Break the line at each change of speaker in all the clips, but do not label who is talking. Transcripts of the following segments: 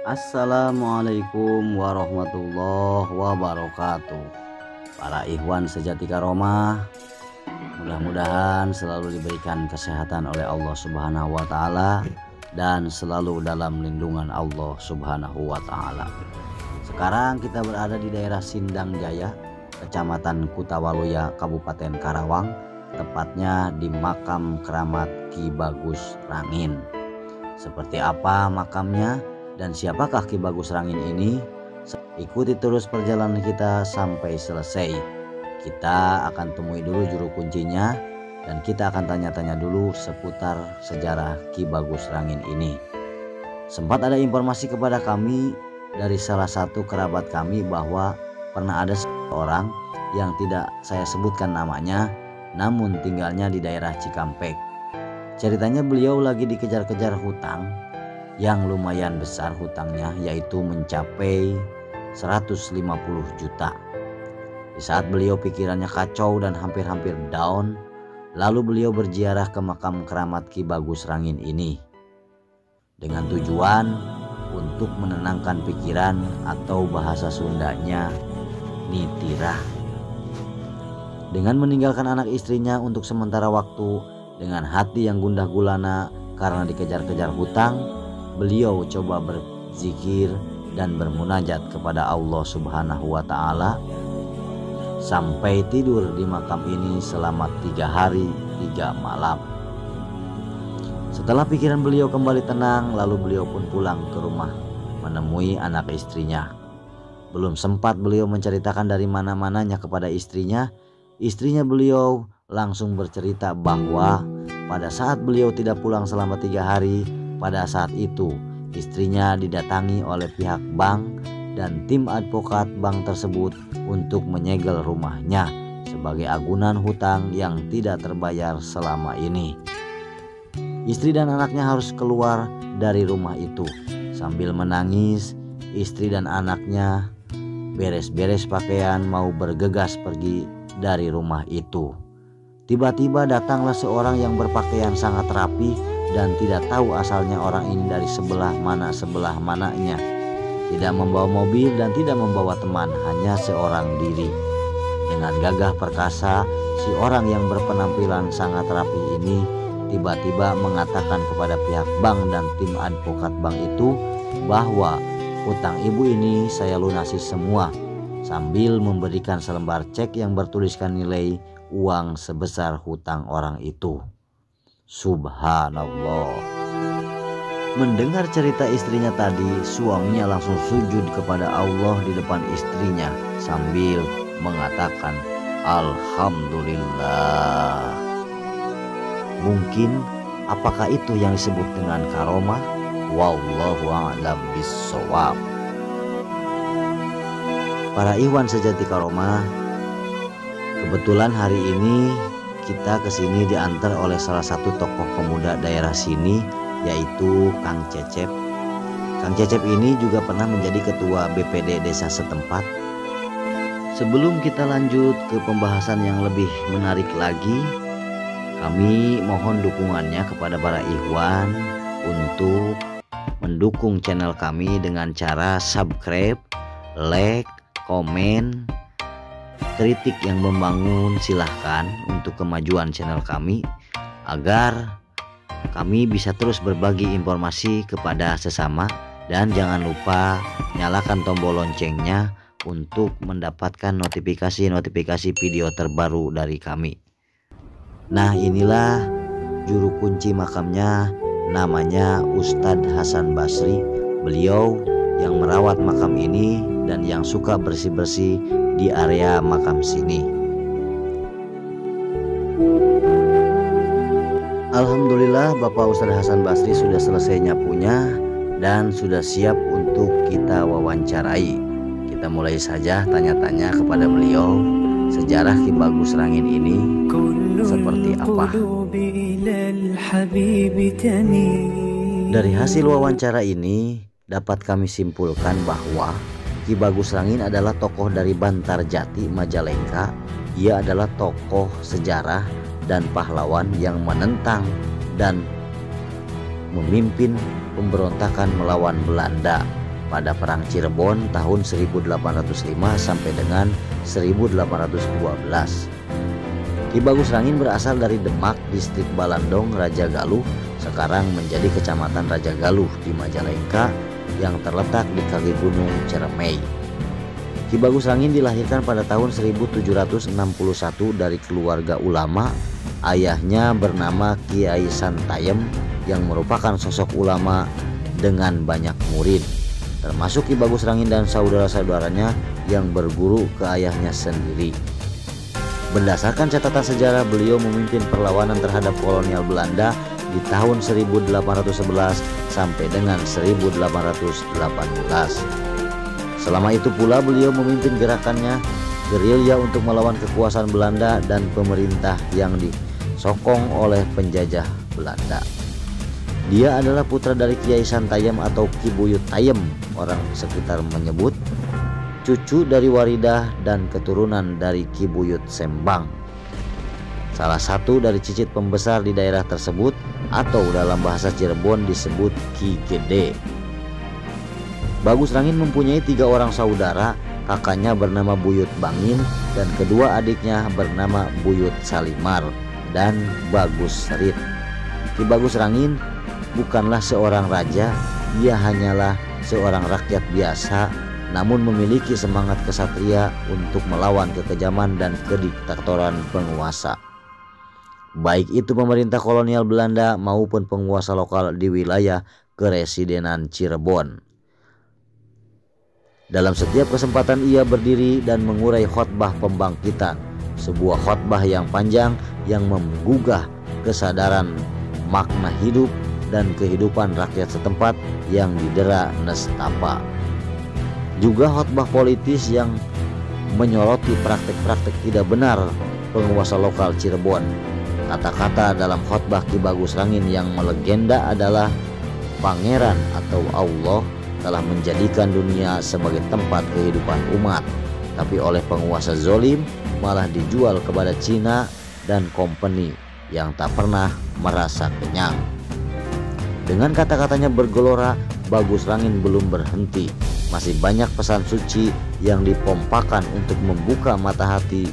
Assalamualaikum warahmatullahi wabarakatuh. Para ikhwan sejati karomah, mudah-mudahan selalu diberikan kesehatan oleh Allah Subhanahu wa taala dan selalu dalam lindungan Allah Subhanahu wa taala. Sekarang kita berada di daerah Sindang Jaya, Kecamatan Kutawaluya, Kabupaten Karawang, tepatnya di makam keramat Ki Bagus Rangin. Seperti apa makamnya dan siapakah Ki Bagus Rangin ini? Ikuti terus perjalanan kita sampai selesai. Kita akan temui dulu juru kuncinya dan kita akan tanya-tanya dulu seputar sejarah Ki Bagus Rangin ini. Sempat ada informasi kepada kami dari salah satu kerabat kami bahwa pernah ada seorang yang tidak saya sebutkan namanya, namun tinggalnya di daerah Cikampek. Ceritanya beliau lagi dikejar-kejar hutang yang lumayan besar hutangnya, yaitu mencapai 150 juta. Di saat beliau pikirannya kacau dan hampir-hampir down, lalu beliau berziarah ke makam keramat Ki Bagus Rangin ini dengan tujuan untuk menenangkan pikiran atau bahasa Sundanya nitirah. Dengan meninggalkan anak istrinya untuk sementara waktu, dengan hati yang gundah gulana karena dikejar-kejar hutang, beliau coba berzikir dan bermunajat kepada Allah Subhanahu wa taala sampai tidur di makam ini selama 3 hari 3 malam. Setelah pikiran beliau kembali tenang, lalu beliau pun pulang ke rumah menemui anak istrinya. Belum sempat beliau menceritakan dari mana-mananya kepada istrinya, istrinya beliau langsung bercerita bahwa pada saat beliau tidak pulang selama 3 hari, pada saat itu istrinya didatangi oleh pihak bank dan tim advokat bank tersebut untuk menyegel rumahnya sebagai agunan hutang yang tidak terbayar selama ini. Istri dan anaknya harus keluar dari rumah itu. Sambil menangis, istri dan anaknya beres-beres pakaian mau bergegas pergi dari rumah itu. Tiba-tiba datanglah seorang yang berpakaian sangat rapi dan tidak tahu asalnya orang ini dari sebelah mananya. Tidak membawa mobil dan tidak membawa teman, hanya seorang diri. Dengan gagah perkasa, si orang yang berpenampilan sangat rapi ini tiba-tiba mengatakan kepada pihak bank dan tim advokat bank itu bahwa hutang ibu ini saya lunasi semua, sambil memberikan selembar cek yang bertuliskan nilai uang sebesar hutang orang itu. Subhanallah. Mendengar cerita istrinya tadi, suaminya langsung sujud kepada Allah di depan istrinya sambil mengatakan Alhamdulillah. Mungkin apakah itu yang disebut dengan karomah? Wallahu a'lam bissawab. Para ikhwan sejati karomah, kebetulan hari ini kita kesini diantar oleh salah satu tokoh pemuda daerah sini, yaitu Kang Cecep. Kang Cecep ini juga pernah menjadi ketua BPD desa setempat. Sebelum kita lanjut ke pembahasan yang lebih menarik lagi, kami mohon dukungannya kepada para ikhwan untuk mendukung channel kami dengan cara subscribe, like, komen. Kritik yang membangun silahkan untuk kemajuan channel kami agar kami bisa terus berbagi informasi kepada sesama, dan jangan lupa nyalakan tombol loncengnya untuk mendapatkan notifikasi video terbaru dari kami. Nah, inilah juru kunci makamnya, namanya Ustadz Hasan Basri. Beliau yang merawat makam ini dan yang suka bersih-bersih di area makam sini. Alhamdulillah, Bapak Ustadz Hasan Basri sudah selesai nyapunya dan sudah siap untuk kita wawancarai. Kita mulai saja tanya-tanya kepada beliau sejarah Ki Bagus Rangin ini seperti apa. Dari hasil wawancara ini dapat kami simpulkan bahwa Ki Bagus Rangin adalah tokoh dari Bantarjati, Majalengka. Ia adalah tokoh sejarah dan pahlawan yang menentang dan memimpin pemberontakan melawan Belanda pada Perang Cirebon tahun 1805 sampai dengan 1812. Ki Bagus Rangin berasal dari Demak, distrik Balandong, Raja Galuh, sekarang menjadi Kecamatan Raja Galuh di Majalengka yang terletak di kaki Gunung Ciremai. Ki Bagus Rangin dilahirkan pada tahun 1761 dari keluarga ulama. Ayahnya bernama Kiai Santayem yang merupakan sosok ulama dengan banyak murid, termasuk Ki Bagus Rangin dan saudara-saudaranya yang berguru ke ayahnya sendiri. Berdasarkan catatan sejarah, beliau memimpin perlawanan terhadap kolonial Belanda di tahun 1811 sampai dengan 1818. Selama itu pula beliau memimpin gerakannya gerilya untuk melawan kekuasaan Belanda dan pemerintah yang disokong oleh penjajah Belanda. Dia adalah putra dari Kiai Santayem atau Ki Buyut Tayem, orang sekitar menyebut, cucu dari Waridah dan keturunan dari Ki Buyut Sembang, salah satu dari cicit pembesar di daerah tersebut, atau dalam bahasa Cirebon disebut Ki Gede. Bagus Rangin mempunyai 3 orang saudara, kakaknya bernama Buyut Bangin dan kedua adiknya bernama Buyut Salimar dan Bagus Serit. Ki Bagus Rangin bukanlah seorang raja, ia hanyalah seorang rakyat biasa, namun memiliki semangat kesatria untuk melawan kekejaman dan kediktatoran penguasa, baik itu pemerintah kolonial Belanda maupun penguasa lokal di wilayah Keresidenan Cirebon. Dalam setiap kesempatan ia berdiri dan mengurai khotbah pembangkitan, sebuah khotbah yang panjang yang menggugah kesadaran makna hidup dan kehidupan rakyat setempat yang didera nestapa. Juga khotbah politis yang menyoroti praktek-praktek tidak benar penguasa lokal Cirebon. Kata-kata dalam khotbah Ki Bagus Rangin yang melegenda adalah, Pangeran atau Allah telah menjadikan dunia sebagai tempat kehidupan umat, tapi oleh penguasa zolim malah dijual kepada Cina dan kompeni yang tak pernah merasa kenyang. Dengan kata-katanya bergelora, Bagus Rangin belum berhenti. Masih banyak pesan suci yang dipompakan untuk membuka mata hati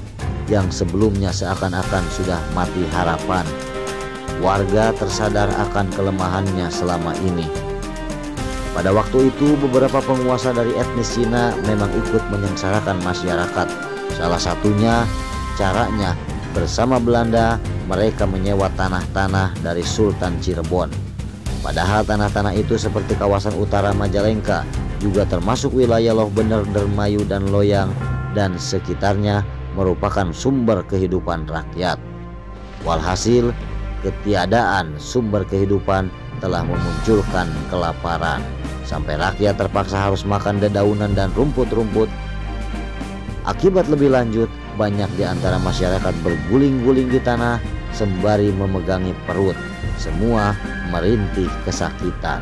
yang sebelumnya seakan-akan sudah mati harapan. Warga tersadar akan kelemahannya selama ini. Pada waktu itu beberapa penguasa dari etnis Cina memang ikut menyengsarakan masyarakat. Salah satunya caranya bersama Belanda mereka menyewa tanah-tanah dari Sultan Cirebon. Padahal tanah-tanah itu seperti kawasan utara Majalengka juga termasuk wilayah Loh Bener, Dermayu dan Loyang dan sekitarnya merupakan sumber kehidupan rakyat. Walhasil ketiadaan sumber kehidupan telah memunculkan kelaparan sampai rakyat terpaksa harus makan dedaunan dan rumput-rumput. Akibat lebih lanjut, banyak di antara masyarakat berguling-guling di tanah sembari memegangi perut, semua merintih kesakitan.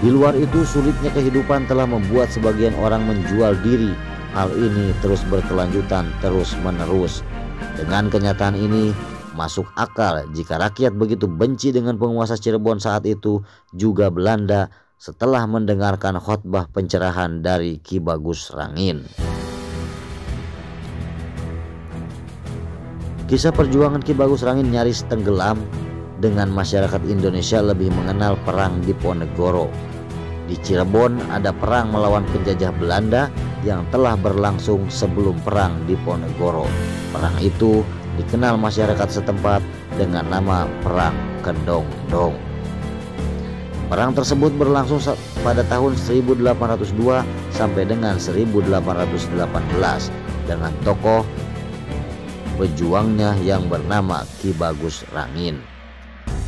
Di luar itu, sulitnya kehidupan telah membuat sebagian orang menjual diri. Hal ini terus berkelanjutan terus-menerus. Dengan kenyataan ini, masuk akal jika rakyat begitu benci dengan penguasa Cirebon saat itu, juga Belanda, setelah mendengarkan khotbah pencerahan dari Ki Bagus Rangin. Kisah perjuangan Ki Bagus Rangin nyaris tenggelam dengan masyarakat Indonesia lebih mengenal perang Diponegoro. Di Cirebon ada perang melawan penjajah Belanda yang telah berlangsung sebelum perang Diponegoro. Perang itu dikenal masyarakat setempat dengan nama Perang Kedong-dong. Perang tersebut berlangsung pada tahun 1802 sampai dengan 1818 dengan tokoh pejuangnya yang bernama Ki Bagus Rangin.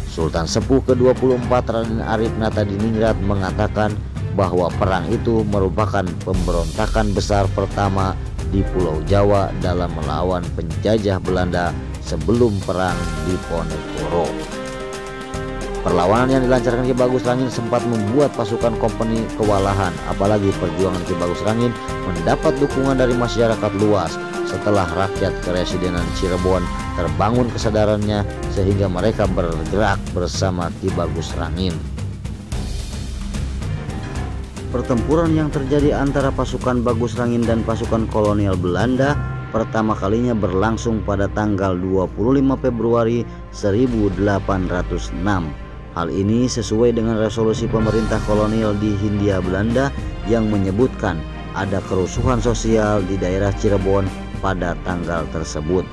Sultan Sepuh ke-24 Raden Arif Natadiningrat mengatakan bahwa perang itu merupakan pemberontakan besar pertama di Pulau Jawa dalam melawan penjajah Belanda sebelum perang Diponegoro. Perlawanan yang dilancarkan Ki Bagus Rangin sempat membuat pasukan kompeni kewalahan, apalagi perjuangan Ki Bagus Rangin mendapat dukungan dari masyarakat luas. Setelah rakyat Keresidenan Cirebon terbangun kesadarannya sehingga mereka bergerak bersama Ki Bagus Rangin. Pertempuran yang terjadi antara pasukan Bagus Rangin dan pasukan kolonial Belanda pertama kalinya berlangsung pada tanggal 25 Februari 1806. Hal ini sesuai dengan resolusi pemerintah kolonial di Hindia Belanda yang menyebutkan ada kerusuhan sosial di daerah Cirebon pada tanggal tersebut.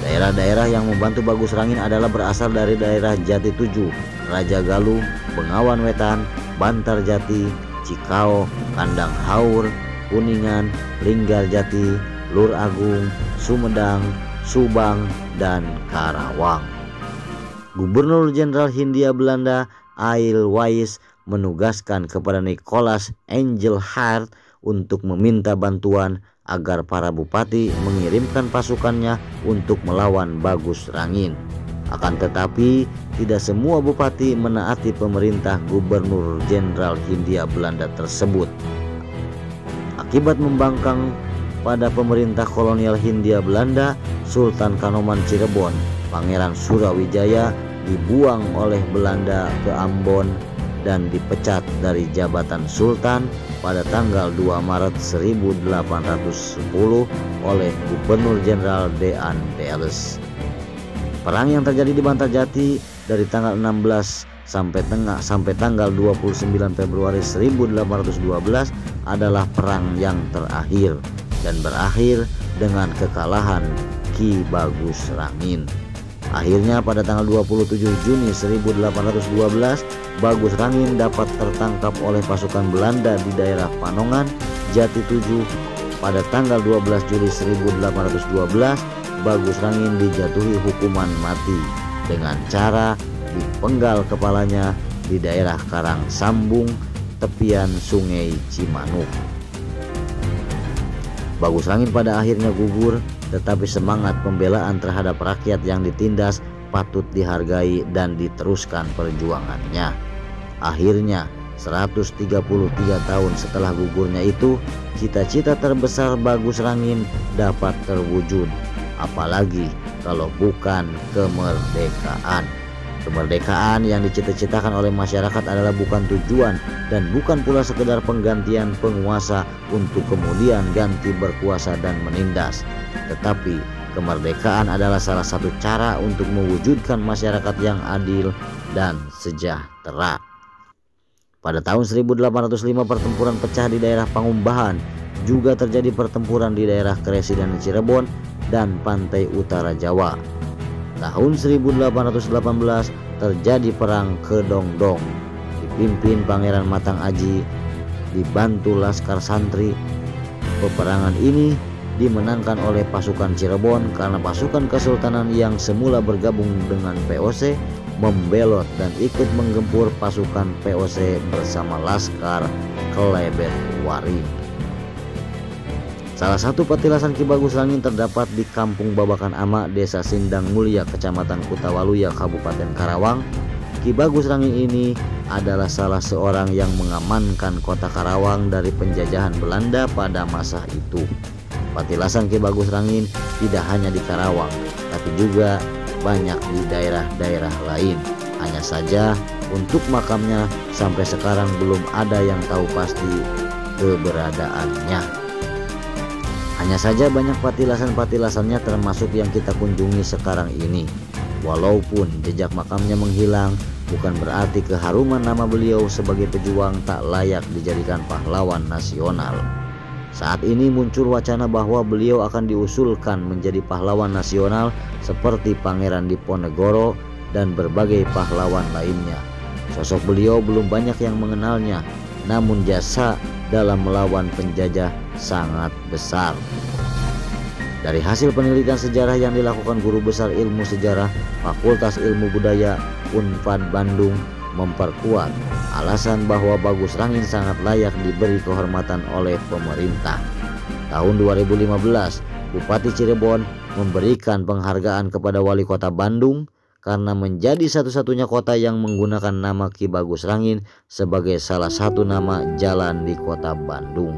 Daerah-daerah yang membantu Bagus Rangin adalah berasal dari daerah Jati Tujuh, Raja Galuh, Bengawan Wetan, Bantarjati, Cikao, Kandang Haur, Kuningan, Linggarjati, Lur Agung, Sumedang, Subang, dan Karawang. Gubernur Jenderal Hindia Belanda Ail Weiss menugaskan kepada Nicholas Engelhard untuk meminta bantuan agar para bupati mengirimkan pasukannya untuk melawan Bagus Rangin. Akan tetapi tidak semua bupati menaati pemerintah Gubernur Jenderal Hindia Belanda tersebut. Akibat membangkang pada pemerintah kolonial Hindia Belanda, Sultan Kanoman Cirebon, Pangeran Surawijaya dibuang oleh Belanda ke Ambon dan dipecat dari jabatan Sultan pada tanggal 2 Maret 1810 oleh Gubernur Jenderal Dean Deelles. Perang yang terjadi di Bantarjati dari tanggal 16 sampai tanggal 29 Februari 1812 adalah perang yang terakhir dan berakhir dengan kekalahan Ki Bagus Rangin. Akhirnya pada tanggal 27 Juni 1812 Bagus Rangin dapat tertangkap oleh pasukan Belanda di daerah Panongan, Jati Tujuh. Pada tanggal 12 Juli 1812 Bagus Rangin dijatuhi hukuman mati dengan cara dipenggal kepalanya di daerah Karang Sambung, tepian Sungai Cimanuk. Bagus Rangin pada akhirnya gugur, tetapi semangat pembelaan terhadap rakyat yang ditindas patut dihargai dan diteruskan perjuangannya. Akhirnya 133 tahun setelah gugurnya itu, cita-cita terbesar Bagus Rangin dapat terwujud, apalagi kalau bukan kemerdekaan. Kemerdekaan yang dicita-citakan oleh masyarakat adalah bukan tujuan dan bukan pula sekedar penggantian penguasa untuk kemudian ganti berkuasa dan menindas. Tetapi kemerdekaan adalah salah satu cara untuk mewujudkan masyarakat yang adil dan sejahtera. Pada tahun 1805 pertempuran pecah di daerah Pangumbahan, juga terjadi pertempuran di daerah Kressi dan Cirebon dan pantai utara Jawa. Tahun 1818 terjadi perang Kedongdong, dipimpin Pangeran Matang Aji, dibantu Laskar Santri. Peperangan ini dimenangkan oleh pasukan Cirebon karena pasukan Kesultanan yang semula bergabung dengan VOC membelot dan ikut menggempur pasukan VOC bersama Laskar Kelebet Waring. Salah satu petilasan Ki Bagus Rangin terdapat di Kampung Babakan Ama, Desa Sindang Mulia, Kecamatan Kutawaluya, Kabupaten Karawang. Ki Bagus Rangin ini adalah salah seorang yang mengamankan kota Karawang dari penjajahan Belanda pada masa itu. Petilasan Ki Bagus Rangin tidak hanya di Karawang, tapi juga banyak di daerah-daerah lain. Hanya saja untuk makamnya sampai sekarang belum ada yang tahu pasti keberadaannya. Hanya saja banyak patilasan-patilasannya termasuk yang kita kunjungi sekarang ini. Walaupun jejak makamnya menghilang, bukan berarti keharuman nama beliau sebagai pejuang tak layak dijadikan pahlawan nasional. Saat ini muncul wacana bahwa beliau akan diusulkan menjadi pahlawan nasional seperti Pangeran Diponegoro dan berbagai pahlawan lainnya. Sosok beliau belum banyak yang mengenalnya, namun jasa dalam melawan penjajah sangat besar. Dari hasil penelitian sejarah yang dilakukan Guru Besar Ilmu Sejarah Fakultas Ilmu Budaya Unpad Bandung memperkuat alasan bahwa Bagus Rangin sangat layak diberi kehormatan oleh pemerintah. Tahun 2015, Bupati Cirebon memberikan penghargaan kepada Wali Kota Bandung karena menjadi satu-satunya kota yang menggunakan nama Ki Bagus Rangin sebagai salah satu nama jalan di kota Bandung.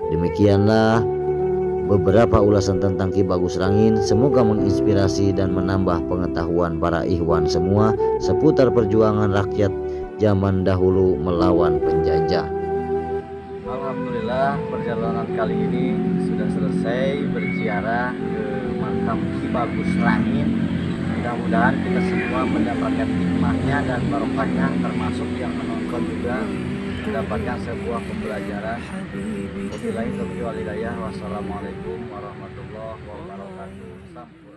Demikianlah beberapa ulasan tentang Ki Bagus Rangin. Semoga menginspirasi dan menambah pengetahuan para ikhwan semua seputar perjuangan rakyat zaman dahulu melawan penjajah.
Alhamdulillah perjalanan kali ini sudah selesai berziarah ke makam Ki Bagus Langit. Mudah-mudahan kita semua mendapatkan hikmahnya dan barokahnya, termasuk yang menonton juga mendapatkan sebuah pembelajaran. Wabillahi taufiq wal hidayah. Wassalamualaikum warahmatullahi wabarakatuh.